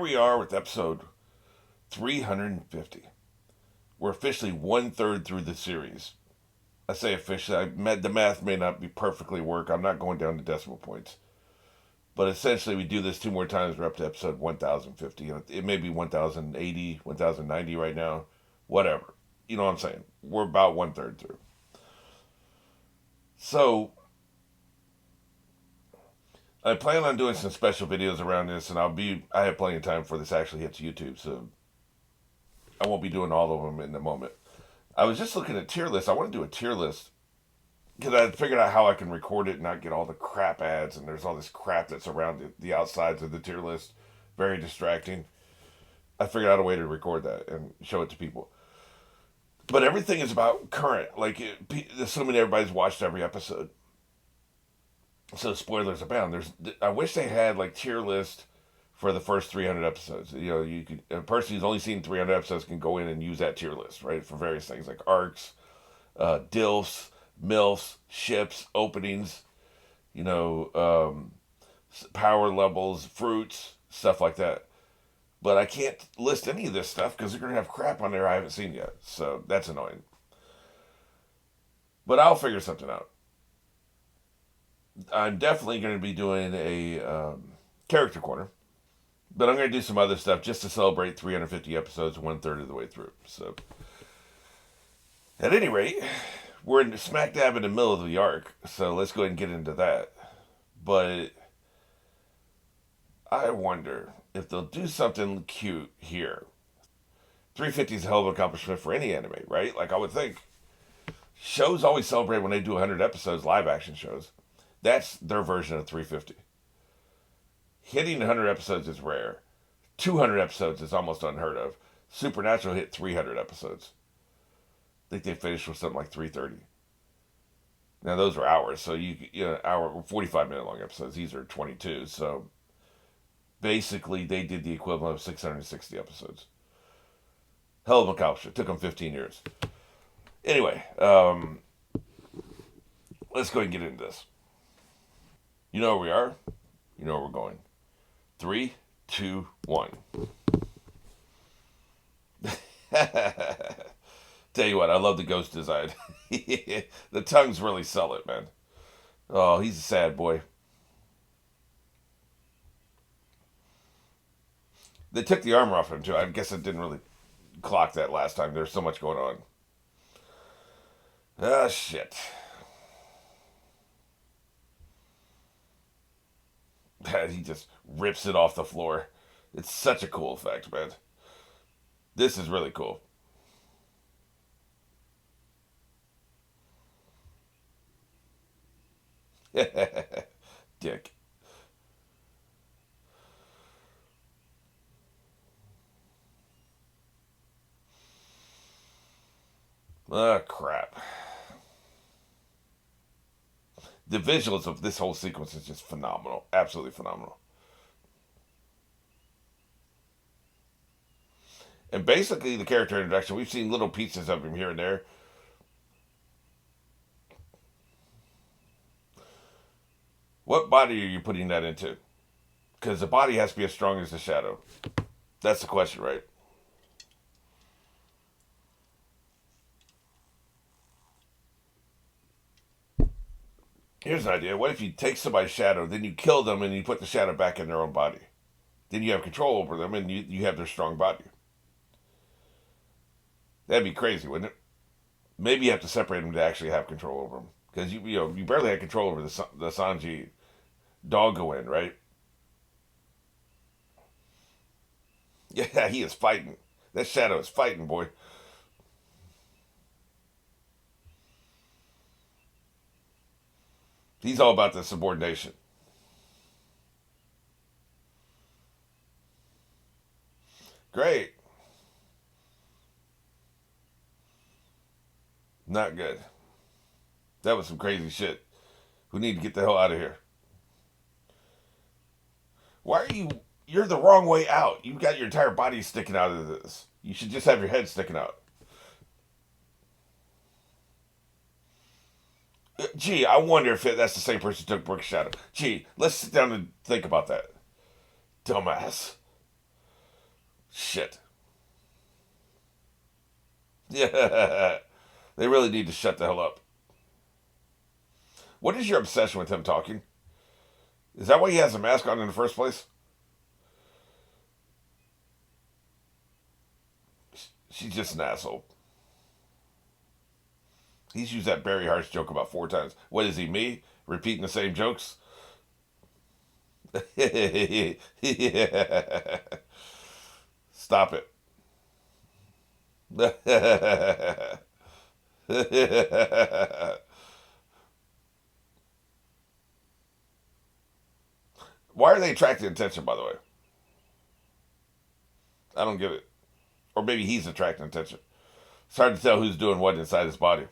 we are with episode 350. We're officially 1/3 through the series. I say officially, the math may not be perfectly work. I'm not going down to decimal points. But essentially, we do this two more times. We're up to episode 1050. It may be 1080, 1090 right now. Whatever. You know what I'm saying? We're about 1/3 through. So, I plan on doing some special videos around this, and I have plenty of time before this actually hits YouTube, so I won't be doing all of them in the moment. I was just looking at tier lists. I want to do a tier list because I figured out how I can record it and not get all the crap ads, and there's all this crap that's around the outsides of the tier list. Very distracting. I figured out a way to record that and show it to people. But everything is about current. Assuming everybody's watched every episode. So spoilers abound. I wish they had like tier list for the first 300 episodes. You could a person who's only seen 300 episodes can go in and use that tier list, right, for various things like arcs, dilfs, milfs, ships, openings, power levels, fruits, stuff like that. But I can't list any of this stuff because they're gonna have crap on there I haven't seen yet. So that's annoying. But I'll figure something out. I'm definitely going to be doing a character corner, but I'm going to do some other stuff just to celebrate 350 episodes, 1/3 of the way through. So, at any rate, we're smack dab in the middle of the arc, so let's go ahead and get into that. But I wonder if they'll do something cute here. 350 is a hell of an accomplishment for any anime, right? Like I would think. Shows always celebrate when they do 100 episodes, live action shows. That's their version of 350. Hitting 100 episodes is rare. 200 episodes is almost unheard of. Supernatural hit 300 episodes. I think they finished with something like 330. Now those are hours, so hour 45-minute long episodes. These are 22, so basically they did the equivalent of 660 episodes. Hell of a accomplishment. It took them 15 years. Anyway, let's go ahead and get into this. You know where we are. You know where we're going. 3, 2, 1. Tell you what, I love the ghost design. The tongues really sell it, man. Oh, he's a sad boy. They took the armor off him, too. I guess I didn't really clock that last time. There's so much going on. Ah, shit. He just rips it off the floor. It's such a cool effect, man. This is really cool. Dick. Oh, crap. The visuals of this whole sequence is just phenomenal. Absolutely phenomenal. And basically, the character introduction, we've seen little pieces of him here and there. What body are you putting that into? Because the body has to be as strong as the shadow. That's the question, right? Here's an idea. What if you take somebody's shadow, then you kill them, and you put the shadow back in their own body? Then you have control over them, and you have their strong body. That'd be crazy, wouldn't it? Maybe you have to separate them to actually have control over them, because you barely had control over the Sanji dog go in, right? Yeah, he is fighting. That shadow is fighting, boy. He's all about the subordination. Great. Not good. That was some crazy shit. We need to get the hell out of here. Why are you? You're the wrong way out. You've got your entire body sticking out of this. You should just have your head sticking out. Gee, I wonder if that's the same person who took Brooke's shadow. Gee, let's sit down and think about that. Dumbass. Shit. Yeah. They really need to shut the hell up. What is your obsession with him talking? Is that why he has a mask on in the first place? She's just an asshole. He's used that Barry Harsh joke about 4 times. What is he, me? Repeating the same jokes? Yeah. Stop it. Why are they attracting attention, by the way? I don't get it. Or maybe he's attracting attention. It's hard to tell who's doing what inside his body.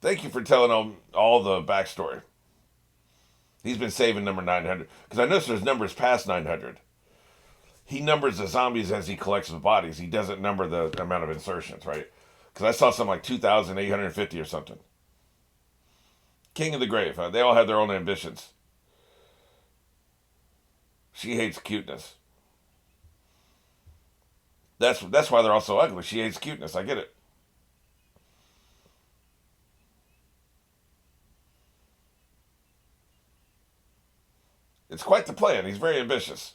Thank you for telling all the backstory. He's been saving number 900. Because I noticed there's numbers past 900. He numbers the zombies as he collects the bodies. He doesn't number the amount of insertions, right? Because I saw something like 2,850 or something. King of the Grave. Huh? They all have their own ambitions. She hates cuteness. That's why they're all so ugly. She hates cuteness. I get it. It's quite the plan. He's very ambitious.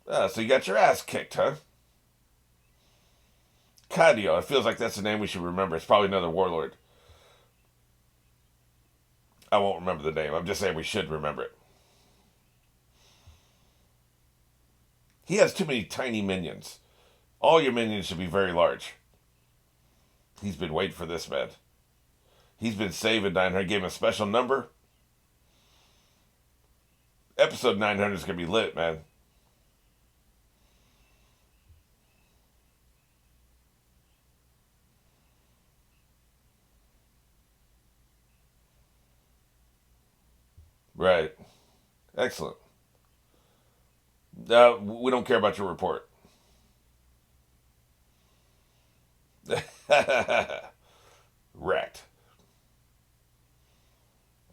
So you got your ass kicked, huh? Kadio. It feels like that's a name we should remember. It's probably another warlord. I won't remember the name. I'm just saying we should remember it. He has too many tiny minions. All your minions should be very large. He's been waiting for this, man. He's been saving 900. Gave him a special number. Episode 900 is going to be lit, man. Right. Excellent. We don't care about your report. Wrecked.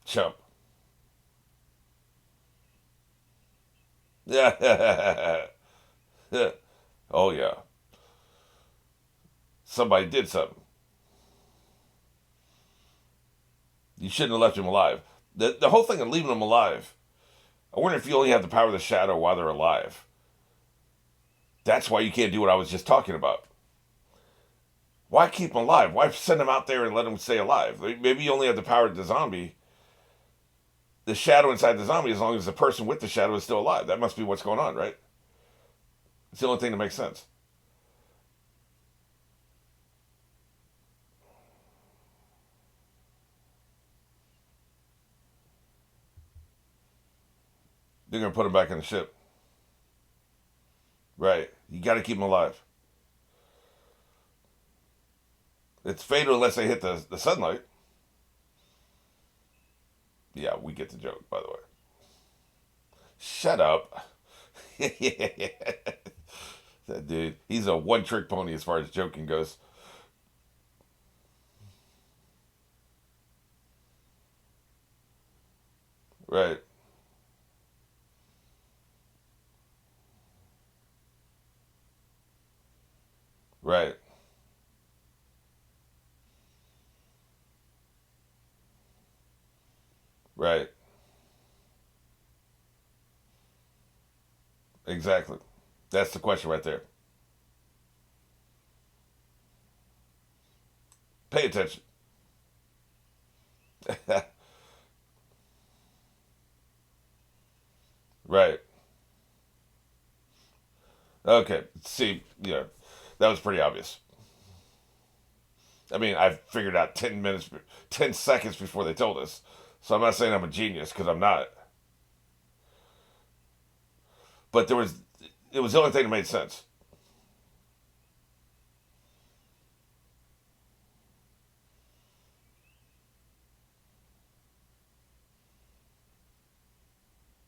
Chump. Yeah. Oh, yeah. Somebody did something. You shouldn't have left him alive. The whole thing of leaving them alive, I wonder if you only have the power of the shadow while they're alive. That's why you can't do what I was just talking about. Why keep them alive? Why send them out there and let them stay alive? Maybe you only have the power of the zombie, the shadow inside the zombie, as long as the person with the shadow is still alive. That must be what's going on, right? It's the only thing that makes sense. They're going to put them back in the ship. Right. You got to keep them alive. It's fatal unless they hit the sunlight. Yeah, we get the joke, by the way. Shut up. That dude, he's a one trick pony as far as joking goes. Right, right, right. Exactly. That's the question right there. Pay attention. Right. Okay. See, yeah, that was pretty obvious. I mean, I figured out 10 minutes, 10 seconds before they told us. So I'm not saying I'm a genius because I'm not. But it was the only thing that made sense.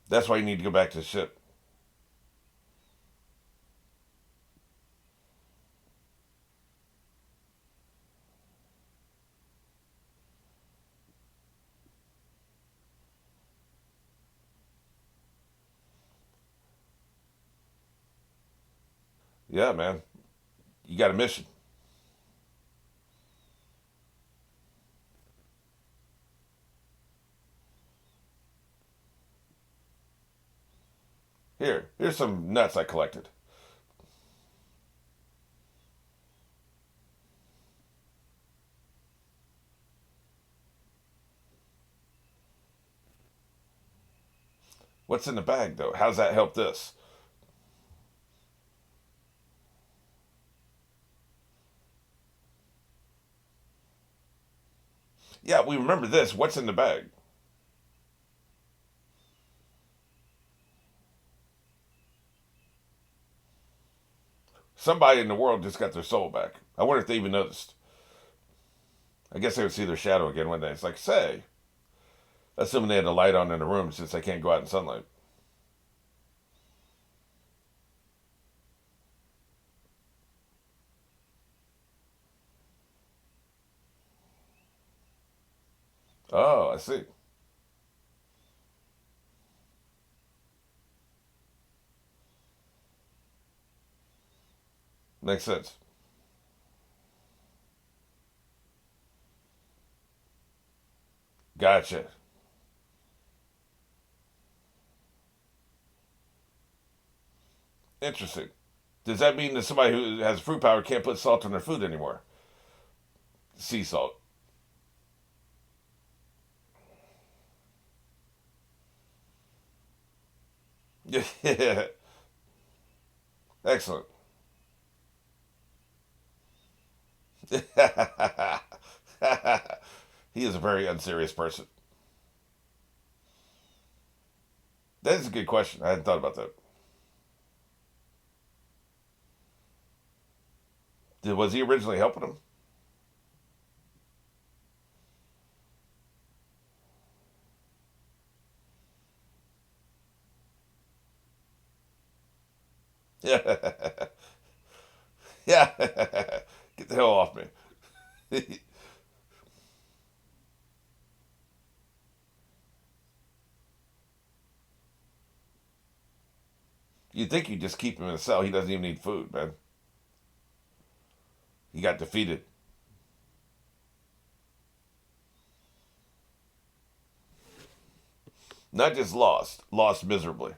That's why you need to go back to the ship. Yeah, man. You got a mission. Here's some nuts I collected. What's in the bag, though? How's that help this? Yeah, we remember this. What's in the bag? Somebody in the world just got their soul back. I wonder if they even noticed. I guess they would see their shadow again one day. It's like, say, assuming they had a light on in the room since they can't go out in sunlight. Oh, I see. Makes sense. Gotcha. Interesting. Does that mean that somebody who has fruit power can't put salt on their food anymore? Sea salt. Yeah. Excellent. He is a very unserious person. That is a good question. I hadn't thought about that. Was he originally helping him? Yeah. Yeah. Get the hell off me. You'd think you just keep him in a cell. He doesn't even need food, man. He got defeated. Not just lost, lost miserably.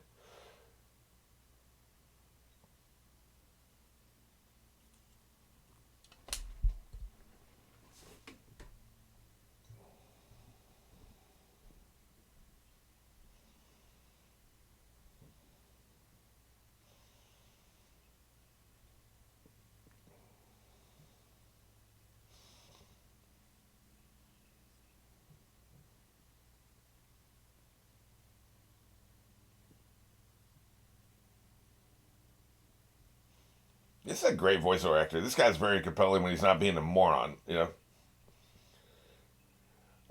This is a great voiceover actor. This guy's very compelling when he's not being a moron, you know?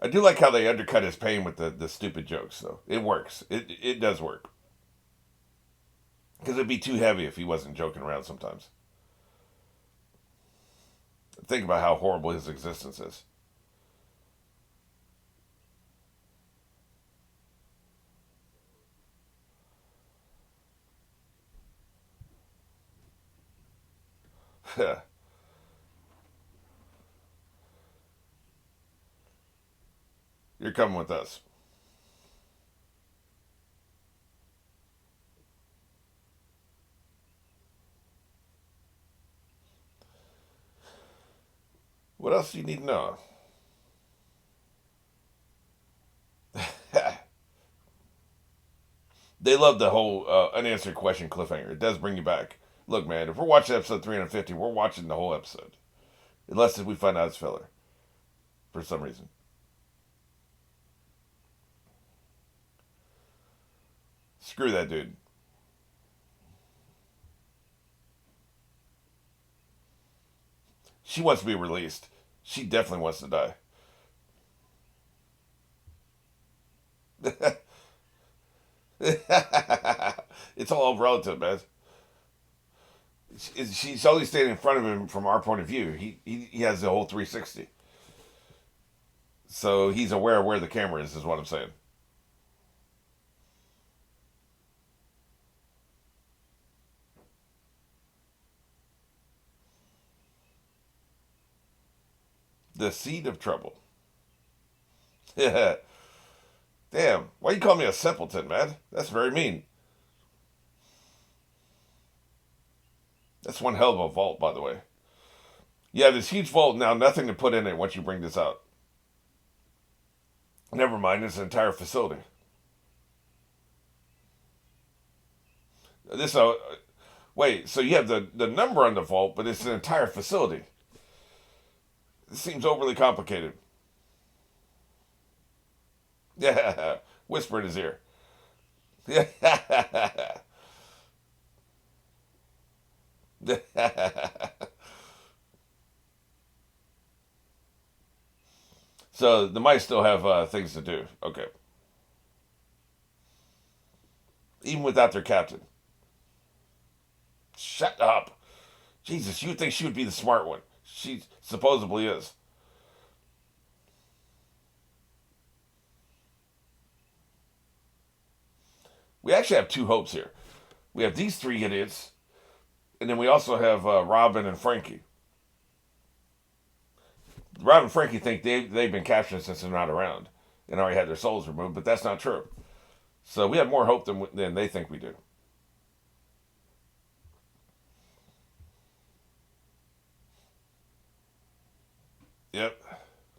I do like how they undercut his pain with the stupid jokes, though. It works. It does work. Because it'd be too heavy if he wasn't joking around sometimes. Think about how horrible his existence is. You're coming with us. What else do you need to know? They love the whole unanswered question cliffhanger. It does bring you back. Look, man, if we're watching episode 350, we're watching the whole episode. Unless we find out it's filler for some reason. Screw that dude. She wants to be released. She definitely wants to die. It's all relative, man. She's only standing in front of him from our point of view. He has the whole 360. So he's aware of where the camera is what I'm saying. The seed of trouble. Yeah. Damn. Why you call me a simpleton, man? That's very mean. That's one hell of a vault, by the way. Yeah, this huge vault now, nothing to put in it once you bring this out. Never mind, it's an entire facility. This wait, so you have the number on the vault, but it's an entire facility. This seems overly complicated. Yeah, whisper in his ear. Yeah. So the mice still have things to do. Okay, even without their captain. Shut up, Jesus! You would think she would be the smart one. She supposedly is. We actually have two hopes here. We have these three idiots, and then we also have Robin and Frankie. Robin and Frankie think they've been captured since they're not around and already had their souls removed, but that's not true. So we have more hope than they think we do. Yep.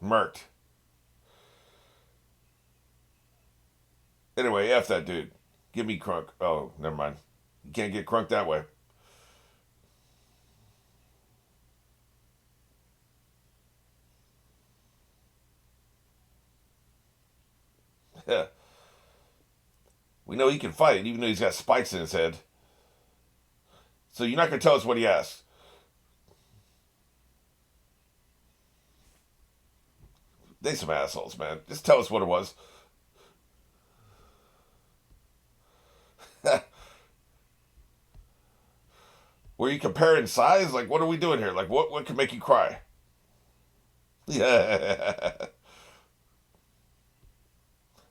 Murked. Anyway, F that dude. Give me Crunk. Oh, never mind. You can't get Crunk that way. Yeah. We know he can fight, even though he's got spikes in his head. So you're not going to tell us what he asked. They some assholes, man. Just tell us what it was. Were you comparing size? Like, what are we doing here? Like, what could make you cry? Yeah.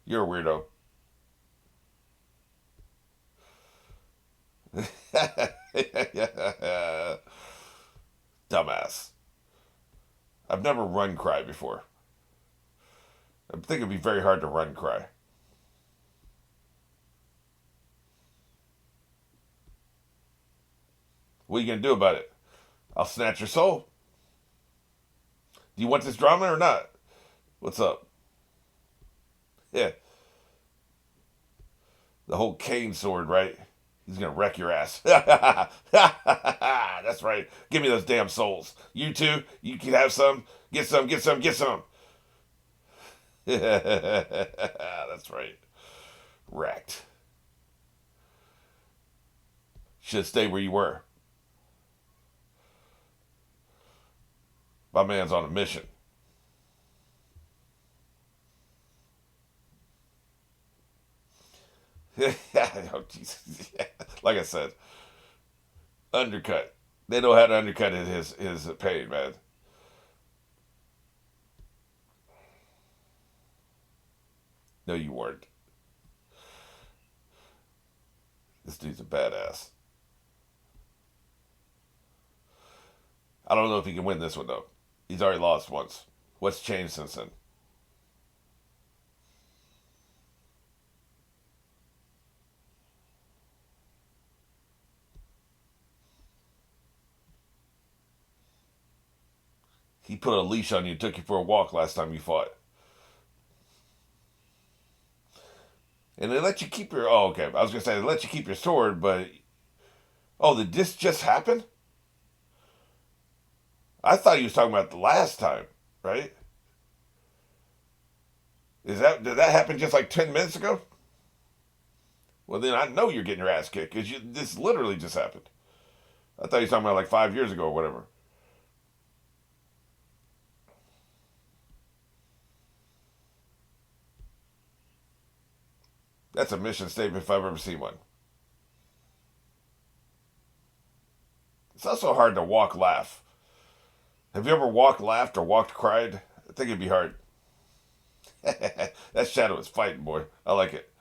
You're a weirdo. Dumbass. I've never run cry before. I think it'd be very hard to run cry. What are you gonna do about it? I'll snatch your soul. Do you want this drama or not? What's up? Yeah, the whole cane sword, right? He's gonna wreck your ass. That's right. Give me those damn souls. You too. You can have some. Get some. Get some. Get some. That's right. Wrecked. Should stay where you were. My man's on a mission. Oh, Jesus. Yeah. Like I said, undercut. They know how to undercut his pain, man. No, you weren't. This dude's a badass. I don't know if he can win this one though. He's already lost once. What's changed since then? He put a leash on you, took you for a walk last time you fought. And they let you keep your. Oh, okay. I was gonna say they let you keep your sword, but oh, did this just happen? I thought he was talking about the last time, right? Did that happen just like 10 minutes ago? Well, then I know you're getting your ass kicked because this literally just happened. I thought you were talking about like 5 years ago or whatever. That's a mission statement if I've ever seen one. It's also hard to walk laugh. Have you ever walked laughed or walked cried? I think it'd be hard. That shadow is fighting, boy. I like it.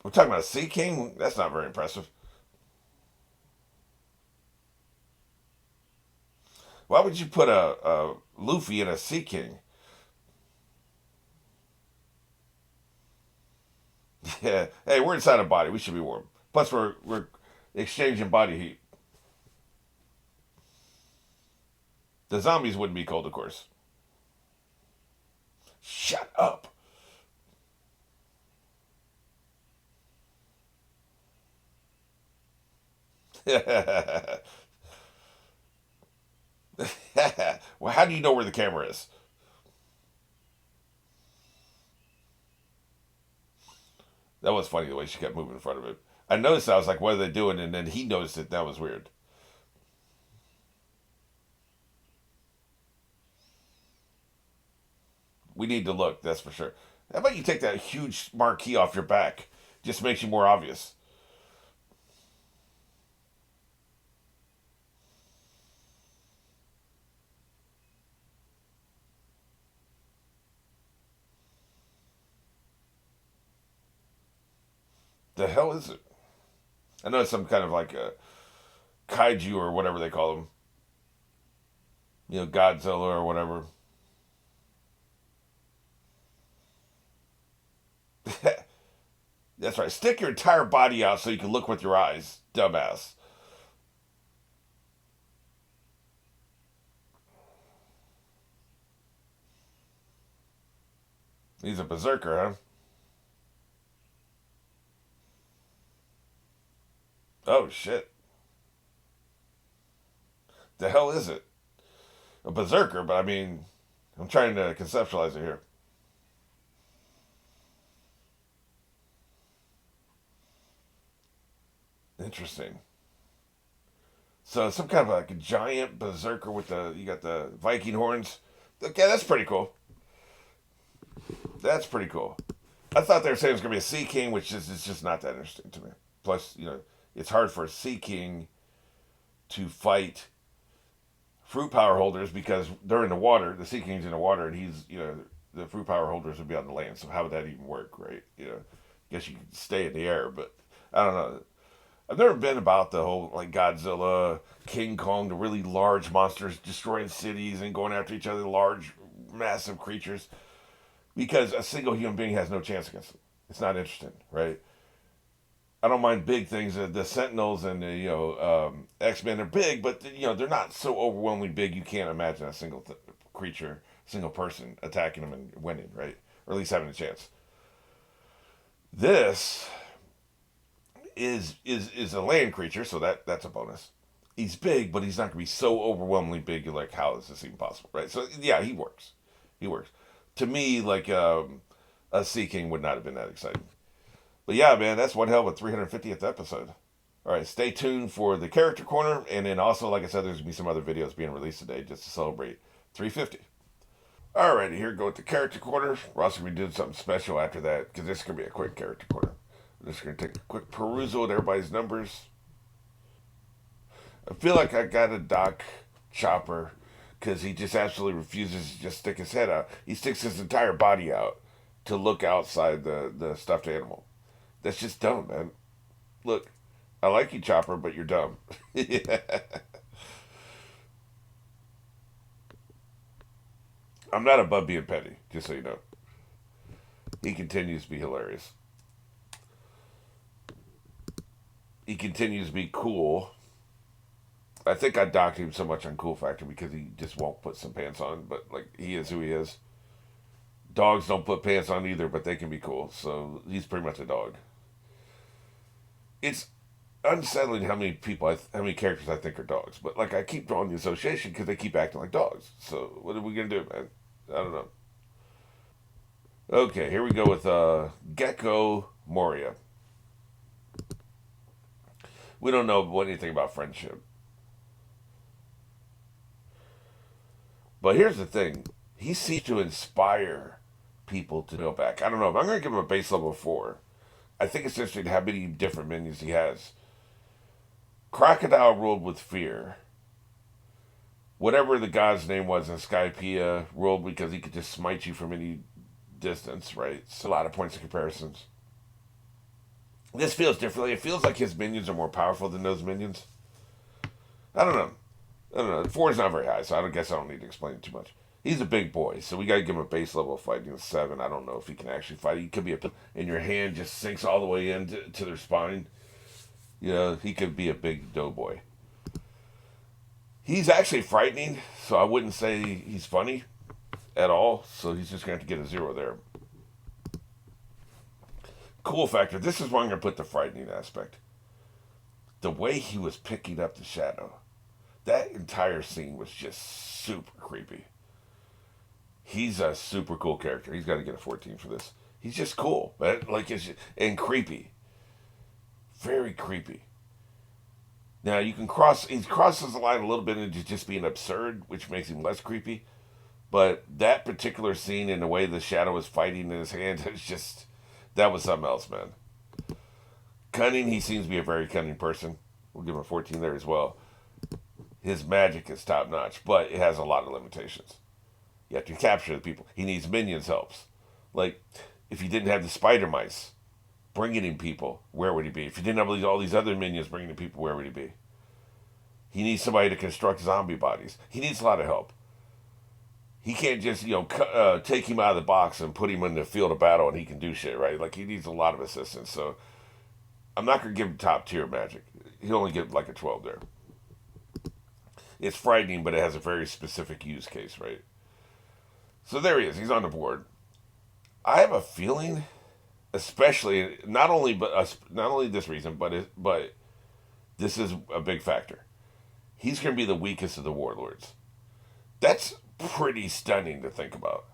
We're talking about a Sea King? That's not very impressive. Why would you put a Luffy in a Sea King? Yeah. Hey, we're inside a body. We should be warm. Plus, we're exchanging body heat. The zombies wouldn't be cold, of course. Shut up. Well, how do you know where the camera is? That was funny the way she kept moving in front of it. I noticed. I was like, "What are they doing?" And then he noticed it. That was weird. We need to look. That's for sure. How about you take that huge marquee off your back? Just makes you more obvious. The hell is it? I know it's some kind of like a kaiju or whatever they call them. Godzilla or whatever. That's right. Stick your entire body out so you can look with your eyes, dumbass. He's a berserker, huh? Oh shit. The hell is it? A berserker, but I mean, I'm trying to conceptualize it here. Interesting. So some kind of like a giant berserker with the you got the Viking horns. Okay, that's pretty cool. That's pretty cool. I thought they were saying it was gonna be a Sea King, which is it's just not that interesting to me. Plus, it's hard for a Sea King to fight fruit power holders because they're in the water. The Sea King's in the water, and the fruit power holders would be on the land. So how would that even work, right? I guess you could stay in the air, but I don't know. I've never been about the whole like Godzilla, King Kong, the really large monsters destroying cities and going after each other, large, massive creatures, because a single human being has no chance against them. It's not interesting, right? I don't mind big things. The Sentinels and the X Men are big, but they're not so overwhelmingly big. You can't imagine a single creature, single person attacking them and winning, right? Or at least having a chance. This is a land creature, so that's a bonus. He's big, but he's not going to be so overwhelmingly big. You're like, how is this even possible, right? So yeah, he works. He works. To me, like a Sea King would not have been that exciting. But yeah, man, that's one hell of a 350th episode. All right, stay tuned for the character corner, and then also, like I said, there's gonna be some other videos being released today just to celebrate 350. Alrighty, here go with the character corner. We're also gonna be doing something special after that because this is gonna be a quick character corner. I'm just gonna take a quick perusal at everybody's numbers. I feel like I gotta dock Chopper because he just absolutely refuses to just stick his head out. He sticks his entire body out to look outside the stuffed animal. That's just dumb, man. Look, I like you, Chopper, but you're dumb. I'm not above being petty, just so you know. He continues to be hilarious. He continues to be cool. I think I docked him so much on cool factor because he just won't put some pants on, but like he is who he is. Dogs don't put pants on either, but they can be cool. So he's pretty much a dog. It's unsettling how many characters I think are dogs. But like I keep drawing the association because they keep acting like dogs. So what are we gonna do, man? I don't know. Okay, here we go with Gecko Moria. We don't know anything about friendship, but here's the thing: he seems to inspire people to go back. I don't know. I'm gonna give him a base level 4. I think it's interesting how many different minions he has. Crocodile ruled with fear. Whatever the god's name was in Skypiea ruled because he could just smite you from any distance, right? So a lot of points of comparisons. This feels differently. It feels like his minions are more powerful than those minions. I don't know. I don't know. 4 is not very high, so I don't need to explain it too much. He's a big boy, so we got to give him a base level of fighting of 7. I don't know if he can actually fight. He could be and your hand just sinks all the way into to their spine. You know, he could be a big doughboy. He's actually frightening, so I wouldn't say he's funny at all. So he's just going to have to get a 0 there. Cool factor. This is where I'm going to put the frightening aspect. The way he was picking up the shadow. That entire scene was just super creepy. He's a super cool character. He's got to get a 14 for this. He's just cool, but and creepy, very creepy. Now he crosses the line a little bit into just being absurd, which makes him less creepy. But that particular scene and the way the shadow was fighting in his hand that was something else, man. Cunning, he seems to be a very cunning person. We'll give him a 14 there as well. His magic is top notch, but it has a lot of limitations. You have to capture the people. He needs minions helps. Like, if he didn't have the spider mice bringing him people, where would he be? If he didn't have all these other minions bringing him people, where would he be? He needs somebody to construct zombie bodies. He needs a lot of help. He can't just, take him out of the box and put him in the field of battle and he can do shit, right? Like, he needs a lot of assistance. So, I'm not going to give him top tier magic. He'll only get like a 12 there. It's frightening, but it has a very specific use case, right? So there he is. He's on the board. I have a feeling, especially not only this reason, but this is a big factor. He's going to be the weakest of the warlords. That's pretty stunning to think about.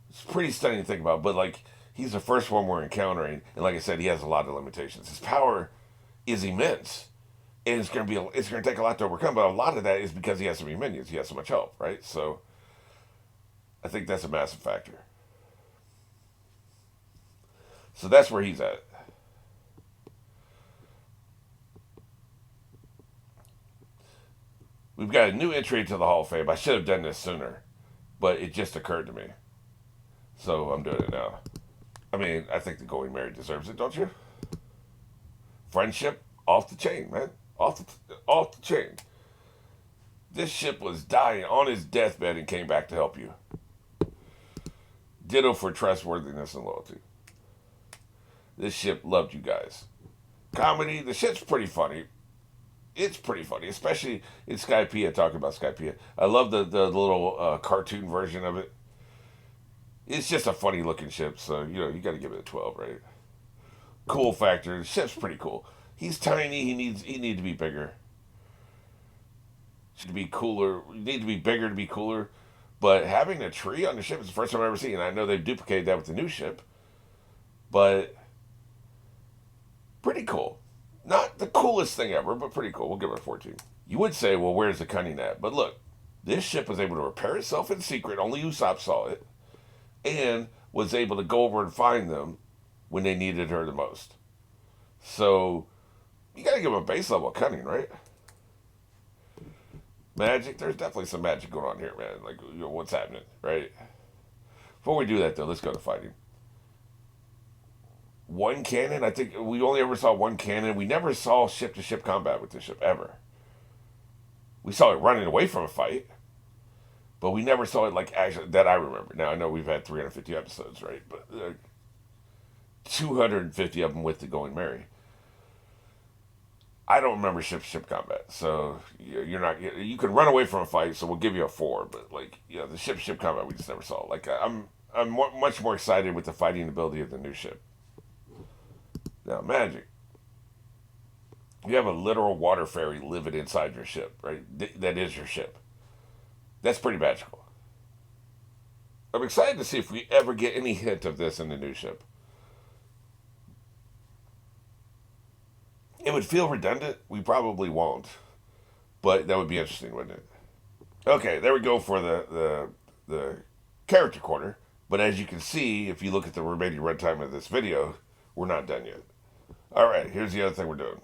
It's pretty stunning to think about, but like he's the first one we're encountering, and like I said, he has a lot of limitations. His power is immense, and it's going to take a lot to overcome. But a lot of that is because he has so many minions. He has so much help, right? So I think that's a massive factor. So that's where he's at. We've got a new entry to the Hall of Fame. I should have done this sooner, but it just occurred to me. So I'm doing it now. I mean, I think the Going Merry deserves it, don't you? Friendship, off the chain, man. Off the chain. This ship was dying on his deathbed and came back to help you. Ditto for trustworthiness and loyalty. This ship loved you guys. Comedy, the shit's pretty funny. It's pretty funny, especially in Skypiea, talking about Skypiea. I love the little cartoon version of it. It's just a funny looking ship, so, you got to give it a 12, right? Cool factor. The ship's pretty cool. He's tiny. He needs to be bigger. Should be cooler. You need to be bigger to be cooler. But having a tree on the ship is the first time I've ever seen. I know they've duplicated that with the new ship. But pretty cool. Not the coolest thing ever, but pretty cool. We'll give it a 14. You would say, well, where's the cunning at? But look, this ship was able to repair itself in secret. Only Usopp saw it. And was able to go over and find them when they needed her the most. So, you got to give them a base level of cunning, right? Magic, there's definitely some magic going on here, man. Like, what's happening, right? Before we do that, though, let's go to fighting. One cannon, I think we only ever saw one cannon. We never saw ship-to-ship combat with this ship, ever. We saw it running away from a fight, but we never saw it, like, actually, that I remember. Now, I know we've had 350 episodes, right? But 250 of them with the Going Merry. I don't remember ship-to-ship combat, so you can run away from a fight, so we'll give you a 4, but, like, the ship-to-ship combat we just never saw. Like, I'm much more excited with the fighting ability of the new ship. Now, magic. You have a literal water fairy living inside your ship, right? That is your ship. That's pretty magical. I'm excited to see if we ever get any hint of this in the new ship. It would feel redundant. We probably won't. But that would be interesting, wouldn't it? Okay, there we go for the character corner. But as you can see, if you look at the remaining runtime of this video, we're not done yet. Alright, here's the other thing we're doing.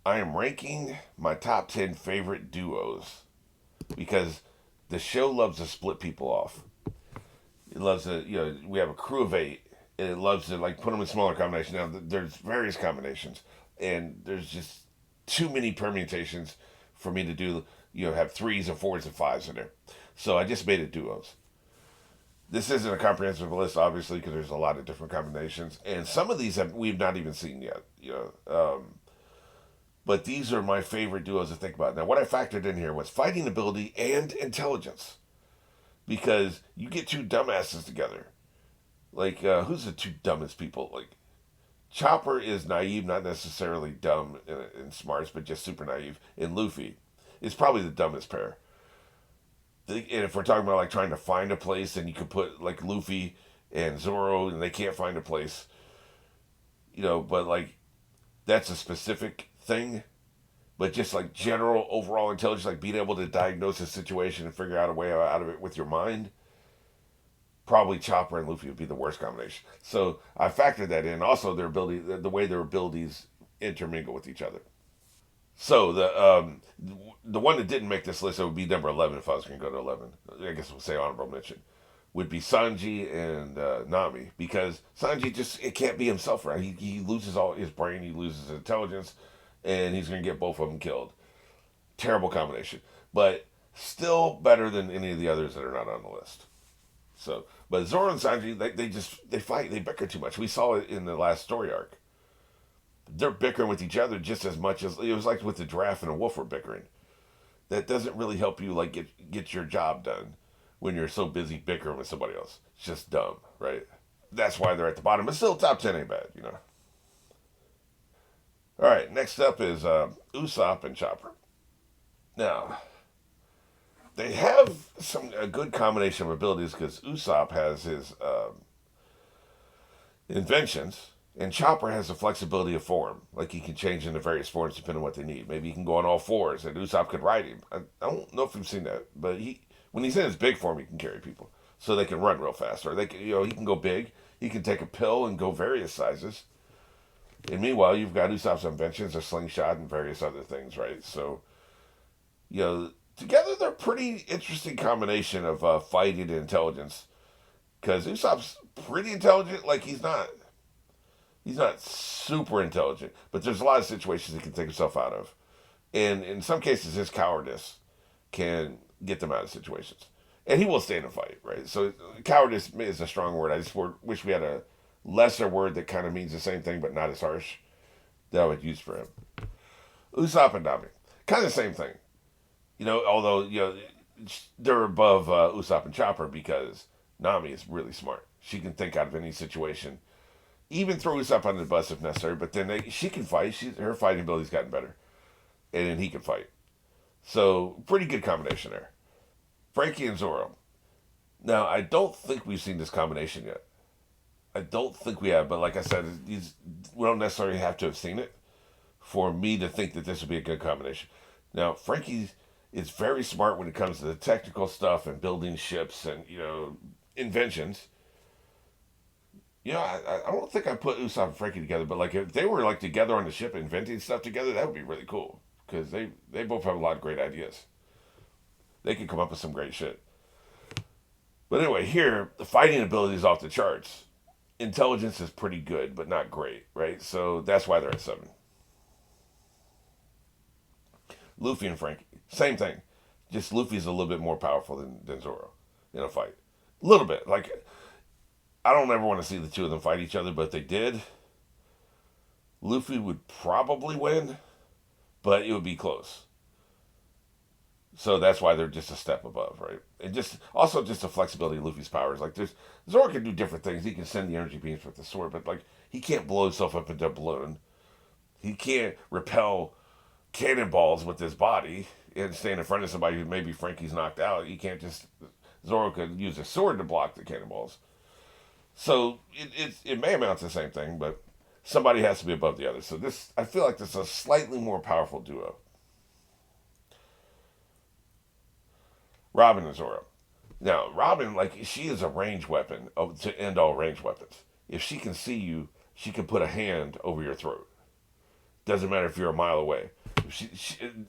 I am ranking my top 10 favorite duos. Because the show loves to split people off. It loves to, we have a crew of 8. and it loves to like put them in smaller combinations. Now there's various combinations, and there's just too many permutations for me to do. Have threes and fours and fives in there. So I just made it duos. This isn't a comprehensive list, obviously, because there's a lot of different combinations, and some of these we've not even seen yet. But these are my favorite duos to think about. Now, what I factored in here was fighting ability and intelligence, because you get two dumbasses together. Like, who's the two dumbest people? Like, Chopper is naive, not necessarily dumb and smarts, but just super naive. And Luffy is probably the dumbest pair. And if we're talking about like trying to find a place, and you could put like Luffy and Zoro, and they can't find a place, but like that's a specific thing. But just like general overall intelligence, like being able to diagnose a situation and figure out a way out of it with your mind, probably Chopper and Luffy would be the worst combination. So I factored that in. Also, their ability, the way their abilities intermingle with each other. So the one that didn't make this list, it would be number 11 if I was going to go to 11. I guess we'll say honorable mention would be Sanji and Nami, because Sanji just it can't be himself, right? He loses all his brain, he loses his intelligence, and he's going to get both of them killed. Terrible combination, but still better than any of the others that are not on the list. So, but Zoro and Sanji, they fight, they bicker too much. We saw it in the last story arc. They're bickering with each other just as much as it was like with the giraffe and a wolf were bickering. That doesn't really help you like get your job done when you're so busy bickering with somebody else. It's just dumb, right? That's why they're at the bottom. But still, top 10 ain't bad. All right, next up is Usopp and Chopper. Now, they have a good combination of abilities, because Usopp has his inventions, and Chopper has the flexibility of form. Like he can change into various forms depending on what they need. Maybe he can go on all fours, and Usopp could ride him. I don't know if you've seen that, but when he's in his big form, he can carry people, so they can run real fast, or he can go big. He can take a pill and go various sizes. And meanwhile, you've got Usopp's inventions, a slingshot, and various other things, right? So, together they're pretty interesting combination of fighting and intelligence. Because Usopp's pretty intelligent, like he's not super intelligent, but there's a lot of situations he can take himself out of. And in some cases, his cowardice can get them out of situations. And he will stay in a fight, right? So cowardice is a strong word. I just wish we had a lesser word that kind of means the same thing, but not as harsh, that I would use for him. Usopp and Nami, kind of the same thing. Although, they're above Usopp and Chopper, because Nami is really smart. She can think out of any situation, even throw Usopp under the bus if necessary. But then she can fight. Her fighting ability's gotten better, and then he can fight. So pretty good combination there. Frankie and Zoro. Now I don't think we've seen this combination yet. I don't think we have, but like I said, we don't necessarily have to have seen it for me to think that this would be a good combination. Now Frankie is very smart when it comes to the technical stuff and building ships and inventions. I don't think I put Usopp and Frankie together, but like if they were like together on the ship inventing stuff together, that would be really cool, because they both have a lot of great ideas. They could come up with some great shit. But anyway, here the fighting ability is off the charts. Intelligence is pretty good, but not great, right? So that's why they're at 7. Luffy and Frankie, same thing. Just Luffy's a little bit more powerful than Zoro in a fight. A little bit. Like, I don't ever want to see the two of them fight each other, but if they did, Luffy would probably win, but it would be close. So that's why they're just a step above, right? And just the flexibility of Luffy's powers. Like Zoro can do different things. He can send the energy beams with the sword, but like he can't blow himself up into a balloon. He can't repel cannonballs with his body and stand in front of somebody who maybe Frankie's knocked out. You can't just Zoro could use a sword to block the cannonballs. So it may amount to the same thing, but somebody has to be above the other. So I feel like this is a slightly more powerful duo. Robin and Zoro. Now, Robin, like, she is a range weapon to end all range weapons. If she can see you, she can put a hand over your throat. Doesn't matter if you're a mile away.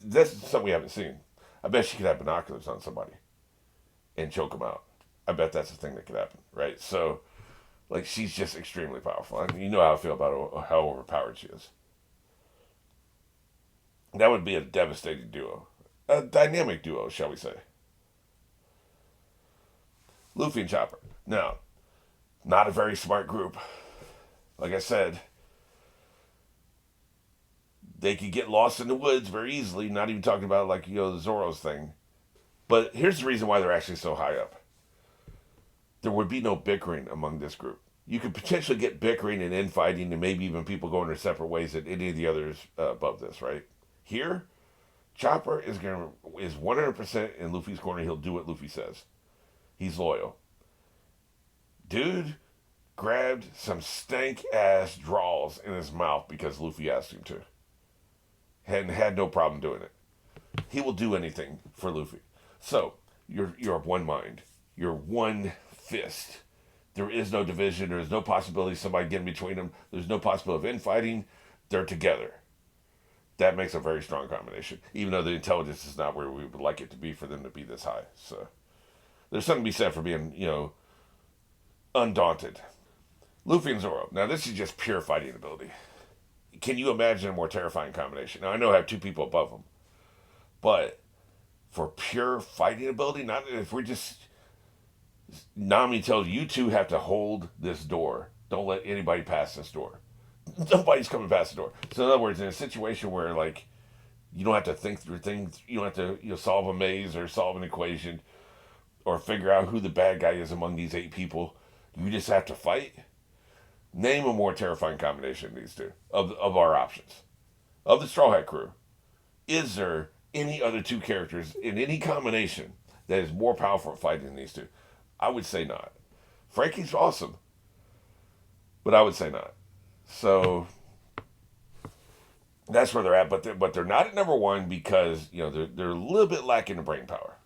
That's something we haven't seen. I bet she could have binoculars on somebody and choke them out. I bet that's the thing that could happen, right? So Like, she's just extremely powerful. I mean, you know how I feel about how overpowered she is. That would be a devastating duo. A dynamic duo, shall we say. Luffy and Chopper. Now, not a very smart group. Like I said, they could get lost in the woods very easily, not even talking about, like, the Zoro's thing. But here's the reason why they're actually so high up. There would be no bickering among this group. You could potentially get bickering and infighting and maybe even people going their separate ways at any of the others above this, right? Here, Chopper is 100% in Luffy's corner. He'll do what Luffy says. He's loyal. Dude grabbed some stank ass draws in his mouth because Luffy asked him to. And had no problem doing it. He will do anything for Luffy. So, you're of one mind. You're one fist. There is no division. There is no possibility of somebody getting between them. There's no possibility of infighting. They're together. That makes a very strong combination. Even though the intelligence is not where we would like it to be for them to be this high. So, there's something to be said for being, undaunted. Luffy and Zoro. Now, this is just pure fighting ability. Can you imagine a more terrifying combination? Now, I know I have two people above them. But for pure fighting ability, not if we're just... Nami tells you two have to hold this door. Don't let anybody pass this door. Nobody's coming past the door. So in other words, in a situation where, like, you don't have to think through things, you don't have to solve a maze or solve an equation or figure out who the bad guy is among these 8 people. You just have to fight. Name a more terrifying combination of these two, of our options. Of the Straw Hat crew, is there any other 2 characters in any combination that is more powerful at fighting than these 2? I would say not. Frankie's awesome, but I would say not. So that's where they're at, but they're not at number 1 because they're a little bit lacking in brain power.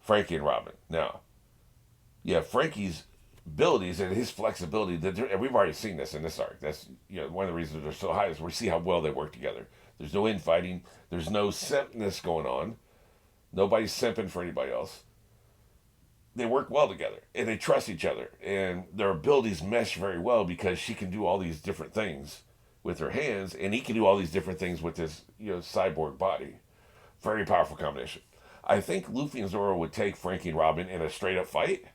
Frankie and Robin. Now, Frankie's abilities and his flexibility, and we've already seen this in this arc. That's one of the reasons they're so high is we see how well they work together. There's no infighting. There's no simpness going on. Nobody's simping for anybody else. They work well together, and they trust each other, and their abilities mesh very well because she can do all these different things with her hands, and he can do all these different things with his cyborg body. Very powerful combination. I think Luffy and Zoro would take Frankie and Robin in a straight up fight,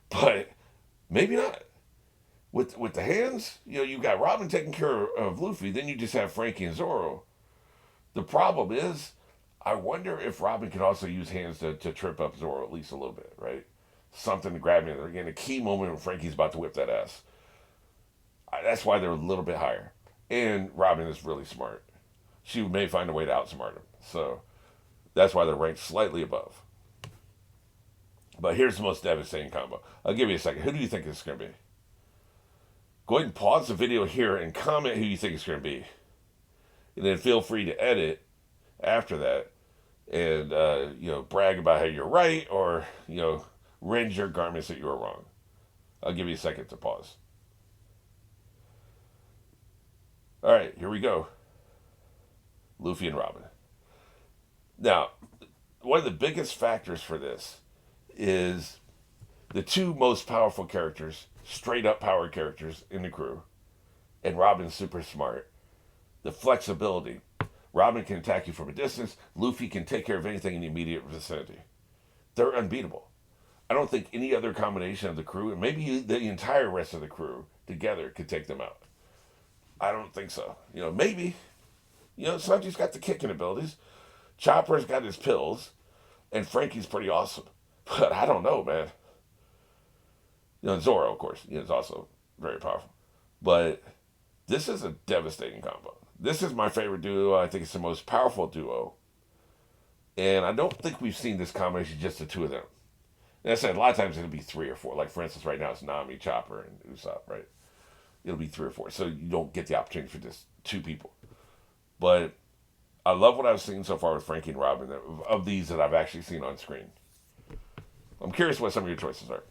but maybe not. With the hands, you've got Robin taking care of Luffy, then you just have Frankie and Zoro. The problem is, I wonder if Robin can also use hands to trip up Zoro at least a little bit, right? Something to grab him. Again, a key moment when Frankie's about to whip that ass. That's why they're a little bit higher. And Robin is really smart. She may find a way to outsmart him. So that's why they're ranked slightly above. But here's the most devastating combo. I'll give you a second. Who do you think this is going to be? Go ahead and pause the video here and comment who you think it's going to be. And then feel free to edit after that and brag about how you're right or rend your garments that you were wrong. I'll give you a second to pause. All right, here we go. Luffy and Robin. Now, one of the biggest factors for this is the 2 most powerful characters, straight up power characters in the crew, and Robin's super smart. The flexibility. Robin can attack you from a distance. Luffy can take care of anything in the immediate vicinity. They're unbeatable. I don't think any other combination of the crew, and maybe the entire rest of the crew together, could take them out. I don't think so. Maybe. Sanji's got the kicking abilities. Chopper's got his pills. And Frankie's pretty awesome. But I don't know, man. Zoro, of course, is also very powerful. But this is a devastating combo. This is my favorite duo. I think it's the most powerful duo. And I don't think we've seen this combination just the 2 of them. And I said, a lot of times it'll be 3 or 4. Like, for instance, right now it's Nami, Chopper, and Usopp, right? It'll be 3 or 4. So you don't get the opportunity for just 2 people. But I love what I've seen so far with Frankie and Robin of these that I've actually seen on screen. I'm curious what some of your choices are.